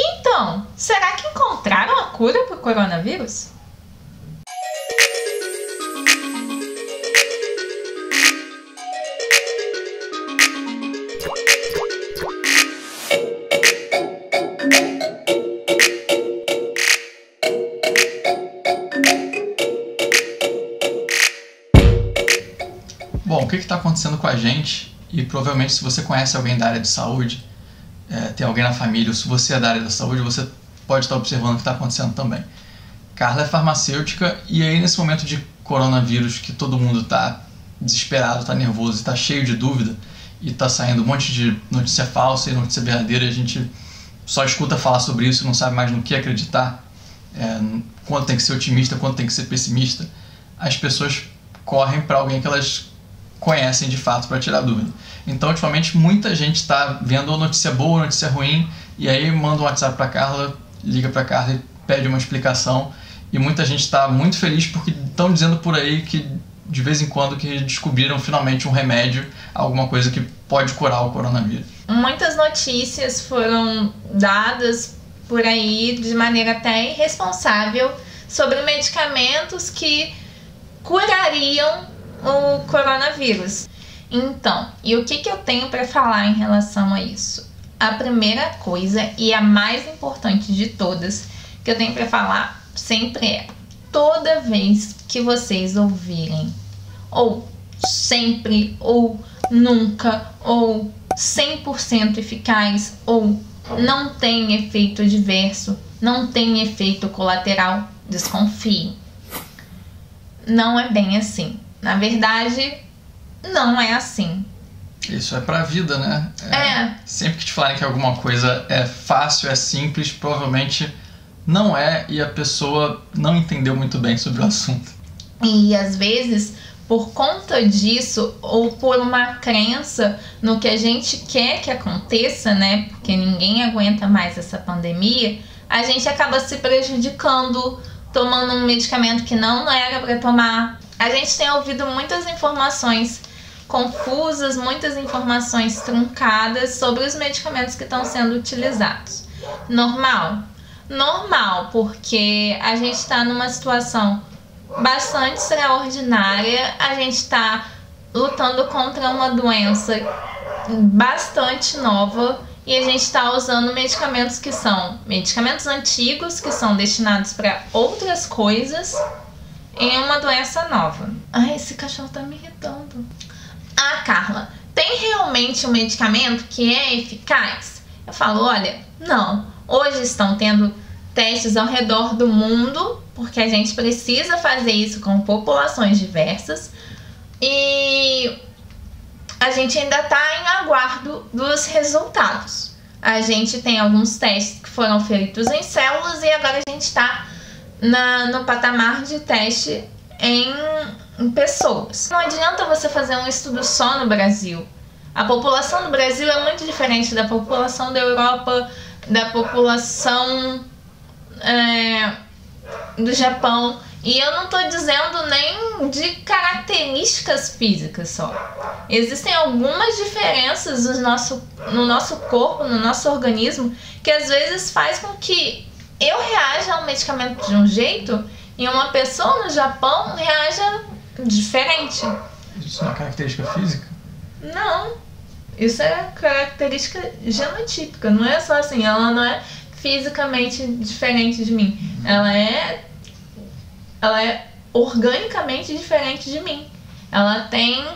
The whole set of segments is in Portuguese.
Então, será que encontraram a cura para o coronavírus? Bom, o que está acontecendo com a gente? E provavelmente se você conhece alguém da área de saúde, tem alguém na família, ou se você é da área da saúde, você pode estar observando o que está acontecendo também. Carla é farmacêutica e aí nesse momento de coronavírus que todo mundo está desesperado, está nervoso, está cheio de dúvida e está saindo um monte de notícia falsa e notícia verdadeira e a gente só escuta falar sobre isso e não sabe mais no que acreditar, quando tem que ser otimista, quando tem que ser pessimista, as pessoas correm para alguém que elas conhecem de fato para tirar dúvida. Então, ultimamente, muita gente está vendo notícia boa, notícia ruim, e aí manda um WhatsApp para Carla, liga para Carla e pede uma explicação. E muita gente está muito feliz porque estão dizendo por aí que, de vez em quando, que descobriram finalmente um remédio, alguma coisa que pode curar o coronavírus. Muitas notícias foram dadas por aí de maneira até irresponsável sobre medicamentos que curariam o coronavírus. Então, e o que eu tenho para falar em relação a isso? A primeira coisa e a mais importante de todas que eu tenho para falar sempre é: toda vez que vocês ouvirem ou sempre, ou nunca, ou 100% eficaz, ou não tem efeito adverso, não tem efeito colateral, desconfie. Não é bem assim. Na verdade, não é assim. Isso é pra vida, né? Sempre que te falarem que alguma coisa é fácil, é simples, provavelmente não é, e a pessoa não entendeu muito bem sobre o assunto. E às vezes, por conta disso, ou por uma crença no que a gente quer que aconteça, né? Porque ninguém aguenta mais essa pandemia, a gente acaba se prejudicando, tomando um medicamento que não era para tomar. A gente tem ouvido muitas informações confusas, muitas informações truncadas sobre os medicamentos que estão sendo utilizados. Normal? Normal, porque a gente está numa situação bastante extraordinária, a gente está lutando contra uma doença bastante nova e a gente está usando medicamentos que são medicamentos antigos, que são destinados para outras coisas, em uma doença nova. Ai, esse cachorro tá me irritando. Ah, Carla, tem realmente um medicamento que é eficaz? Eu falo, olha, não. Hoje estão tendo testes ao redor do mundo, porque a gente precisa fazer isso com populações diversas, e a gente ainda está em aguardo dos resultados. A gente tem alguns testes que foram feitos em células e agora a gente está no patamar de teste em pessoas. Não adianta você fazer um estudo só no Brasil. A população do Brasil é muito diferente da população da Europa, da população do Japão. E eu não estou dizendo nem de características físicas só. Existem algumas diferenças no nosso corpo, no nosso organismo, que às vezes faz com que eu reaja a um medicamento de um jeito e uma pessoa no Japão reaja diferente. Isso é uma característica física? Não. Isso é característica genotípica. Não é só assim, ela não é fisicamente diferente de mim. Ela é organicamente diferente de mim. Ela tem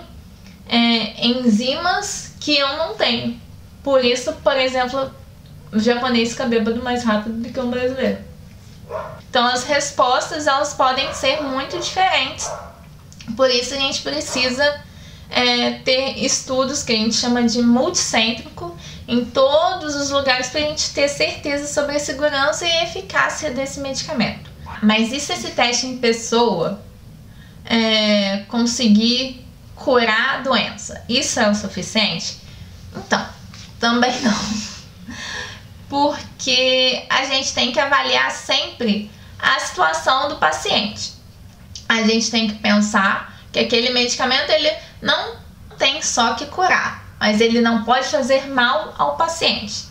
enzimas que eu não tenho. Por isso, por exemplo, o japonês fica bêbado mais rápido do que um brasileiro. Então as respostas elas podem ser muito diferentes. Por isso a gente precisa ter estudos que a gente chama de multicêntrico em todos os lugares para a gente ter certeza sobre a segurança e a eficácia desse medicamento. Mas e se esse teste em pessoa conseguir curar a doença? Isso é o suficiente? Então, também não. Porque a gente tem que avaliar sempre a situação do paciente. A gente tem que pensar que aquele medicamento ele não tem só que curar, mas ele não pode fazer mal ao paciente.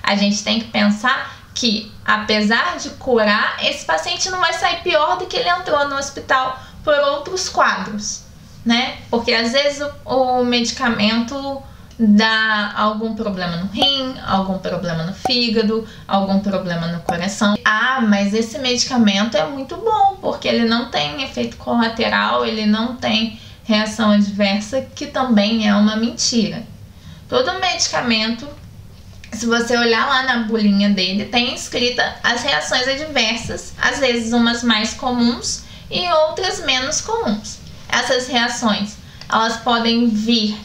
A gente tem que pensar que, apesar de curar, esse paciente não vai sair pior do que ele entrou no hospital por outros quadros, né? Porque às vezes o medicamento dá algum problema no rim, algum problema no fígado, algum problema no coração. Ah, mas esse medicamento é muito bom, porque ele não tem efeito colateral, ele não tem reação adversa, que também é uma mentira. Todo medicamento, se você olhar lá na bulinha dele, tem escrita as reações adversas, às vezes umas mais comuns e outras menos comuns. Essas reações, elas podem vir,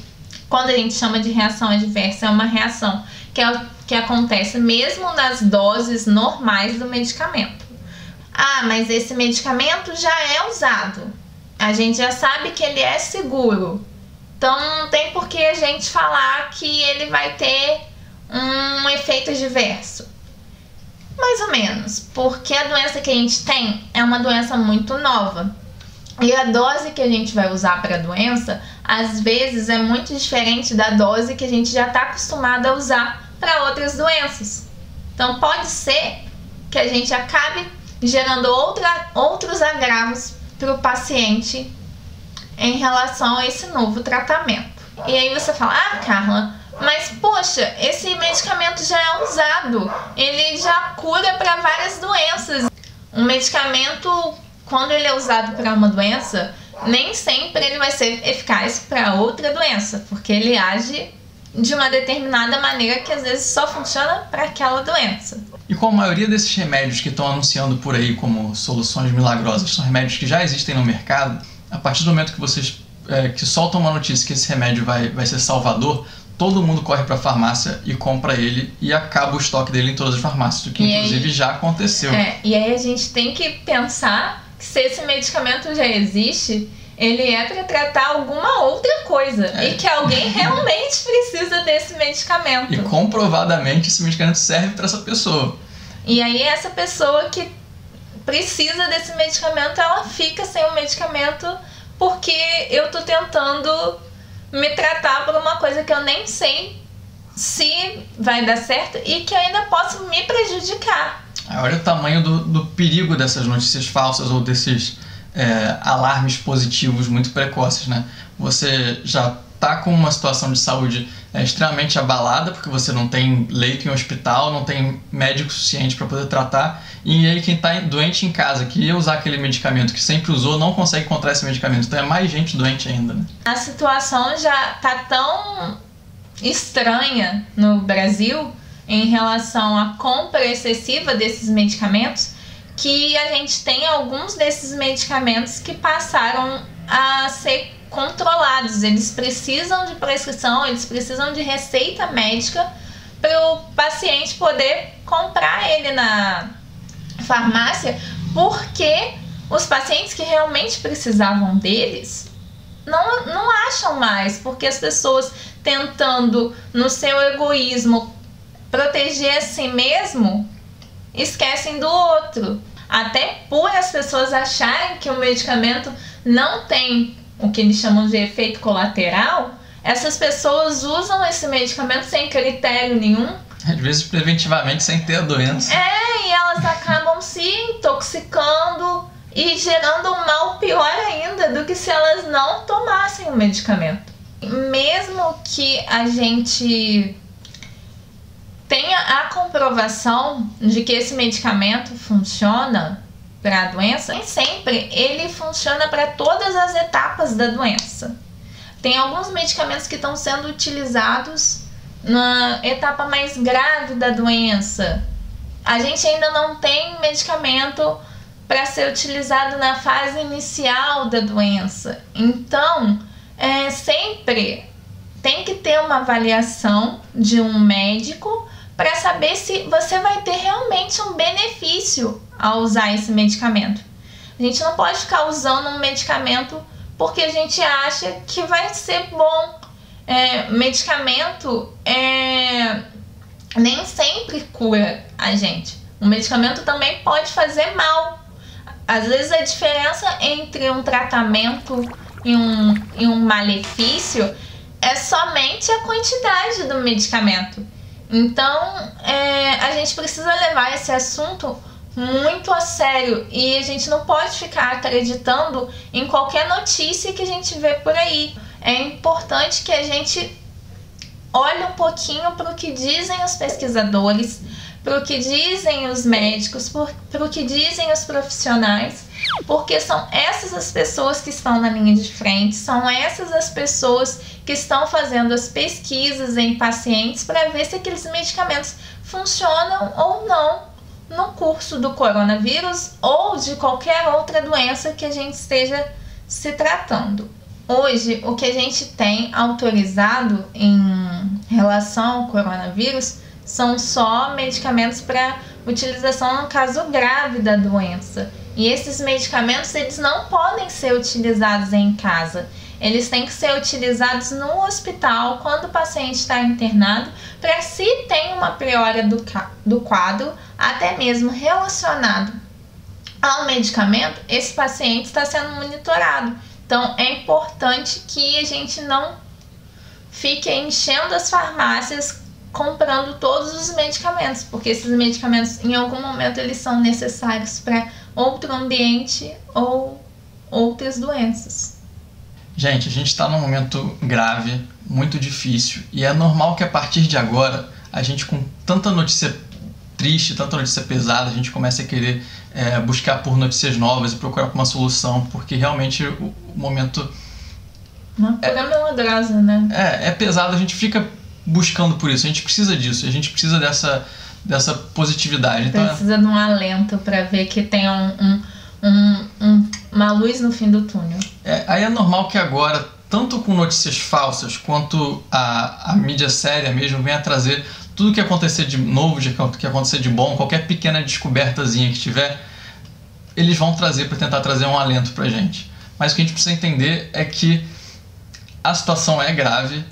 quando a gente chama de reação adversa, é uma reação que acontece mesmo nas doses normais do medicamento. Ah, mas esse medicamento já é usado, a gente já sabe que ele é seguro, então não tem por que a gente falar que ele vai ter um efeito adverso. Mais ou menos, porque a doença que a gente tem é uma doença muito nova. E a dose que a gente vai usar para a doença, às vezes, é muito diferente da dose que a gente já está acostumado a usar para outras doenças. Então, pode ser que a gente acabe gerando outros agravos para o paciente em relação a esse novo tratamento. E aí você fala, ah, Carla, mas poxa, esse medicamento já é usado, ele já cura para várias doenças. Um medicamento, quando ele é usado para uma doença, nem sempre ele vai ser eficaz para outra doença, porque ele age de uma determinada maneira que às vezes só funciona para aquela doença. E como a maioria desses remédios que estão anunciando por aí como soluções milagrosas são remédios que já existem no mercado, a partir do momento que vocês que soltam uma notícia que esse remédio vai ser salvador, todo mundo corre para a farmácia e compra ele e acaba o estoque dele em todas as farmácias, o que inclusive já aconteceu. E aí a gente tem que pensar que se esse medicamento já existe, ele é para tratar alguma outra coisa e que alguém realmente precisa desse medicamento. E comprovadamente esse medicamento serve para essa pessoa. E aí essa pessoa que precisa desse medicamento, ela fica sem o medicamento porque eu tô tentando me tratar por uma coisa que eu nem sei se vai dar certo e que ainda posso me prejudicar. Olha o tamanho do perigo dessas notícias falsas ou desses alarmes positivos muito precoces, né? Você já está com uma situação de saúde extremamente abalada, porque você não tem leito em hospital, não tem médico suficiente para poder tratar, e aí quem está doente em casa, que ia usar aquele medicamento que sempre usou, não consegue encontrar esse medicamento, então é mais gente doente ainda, né? A situação já está tão estranha no Brasil em relação à compra excessiva desses medicamentos, que a gente tem alguns desses medicamentos que passaram a ser controlados. Eles precisam de prescrição, eles precisam de receita médica para o paciente poder comprar ele na farmácia, porque os pacientes que realmente precisavam deles não acham mais, porque as pessoas tentando, no seu egoísmo, proteger a si mesmo, esquecem do outro. Até por as pessoas acharem que o medicamento não tem o que eles chamam de efeito colateral, essas pessoas usam esse medicamento sem critério nenhum. Às vezes preventivamente, sem ter a doença. E elas acabam se intoxicando e gerando um mal pior ainda do que se elas não tomassem o medicamento. Mesmo que a gente tenha a comprovação de que esse medicamento funciona para a doença, nem sempre ele funciona para todas as etapas da doença. Tem alguns medicamentos que estão sendo utilizados na etapa mais grave da doença. A gente ainda não tem medicamento para ser utilizado na fase inicial da doença. Então, sempre tem que ter uma avaliação de um médico para saber se você vai ter realmente um benefício ao usar esse medicamento. A gente não pode ficar usando um medicamento porque a gente acha que vai ser bom. Medicamento nem sempre cura a gente. O medicamento também pode fazer mal. Às vezes a diferença entre um tratamento e um malefício é somente a quantidade do medicamento. Então, a gente precisa levar esse assunto muito a sério e a gente não pode ficar acreditando em qualquer notícia que a gente vê por aí. É importante que a gente olhe um pouquinho para o que dizem os pesquisadores, para o que dizem os médicos, para o que dizem os profissionais, porque são essas as pessoas que estão na linha de frente, são essas as pessoas que estão fazendo as pesquisas em pacientes para ver se aqueles medicamentos funcionam ou não no curso do coronavírus ou de qualquer outra doença que a gente esteja se tratando. Hoje, o que a gente tem autorizado em relação ao coronavírus são só medicamentos para utilização no caso grave da doença. E esses medicamentos, eles não podem ser utilizados em casa. Eles têm que ser utilizados no hospital quando o paciente está internado, para se tem uma piora do quadro, até mesmo relacionado ao medicamento, esse paciente está sendo monitorado. Então é importante que a gente não fique enchendo as farmácias comprando todos os medicamentos, porque esses medicamentos em algum momento eles são necessários para outro ambiente ou outras doenças. Gente, a gente está num momento grave, muito difícil, e é normal que a partir de agora a gente, com tanta notícia triste, tanta notícia pesada, a gente comece a querer buscar por notícias novas e procurar por uma solução, porque realmente o momento Uma pura melodrasa, né? é pesado, a gente fica buscando por isso, a gente precisa disso, a gente precisa dessa positividade. Precisa de um alento para ver que tem uma luz no fim do túnel. Aí é normal que agora, tanto com notícias falsas quanto a mídia séria mesmo, venha trazer tudo que acontecer de novo, que acontecer de bom, qualquer pequena descobertazinha que tiver, eles vão trazer para tentar trazer um alento pra gente. Mas o que a gente precisa entender é que a situação é grave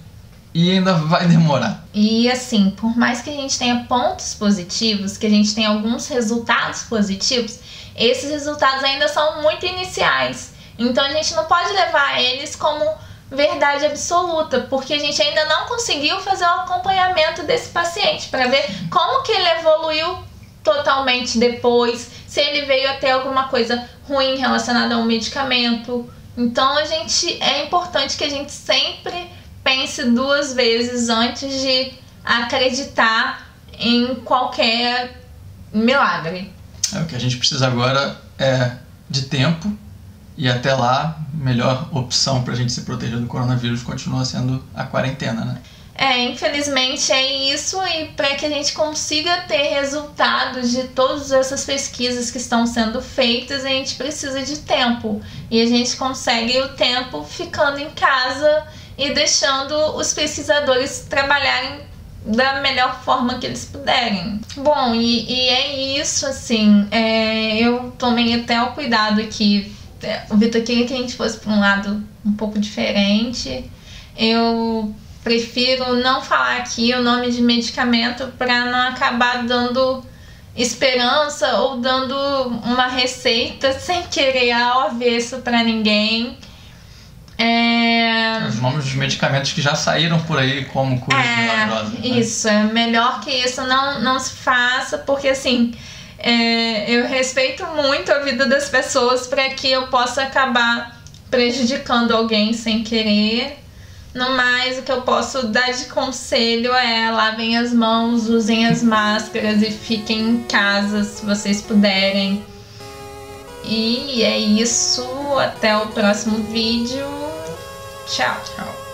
e ainda vai demorar. E assim, por mais que a gente tenha pontos positivos, que a gente tenha alguns resultados positivos, esses resultados ainda são muito iniciais. Então a gente não pode levar eles como verdade absoluta, porque a gente ainda não conseguiu fazer o acompanhamento desse paciente para ver como que ele evoluiu totalmente depois, se ele veio a ter alguma coisa ruim relacionada ao medicamento. Então é importante que a gente sempre pense duas vezes antes de acreditar em qualquer milagre. O que a gente precisa agora é de tempo, e até lá, a melhor opção para a gente se proteger do coronavírus continua sendo a quarentena, né? Infelizmente é isso, e para que a gente consiga ter resultados de todas essas pesquisas que estão sendo feitas, a gente precisa de tempo. E a gente consegue o tempo ficando em casa e deixando os pesquisadores trabalharem da melhor forma que eles puderem. Bom, e é isso, assim, eu tomei até o cuidado aqui. O Vitor queria que a gente fosse para um lado um pouco diferente. Eu prefiro não falar aqui o nome de medicamento para não acabar dando esperança ou dando uma receita sem querer ao avesso para ninguém. Os nomes dos medicamentos que já saíram por aí como curas milagrosas. Né? Isso, é melhor que isso não se faça, porque assim, eu respeito muito a vida das pessoas para que eu possa acabar prejudicando alguém sem querer. No mais, o que eu posso dar de conselho é: lavem as mãos, usem as máscaras e fiquem em casa se vocês puderem. E é isso, até o próximo vídeo. Tchau. Tchau.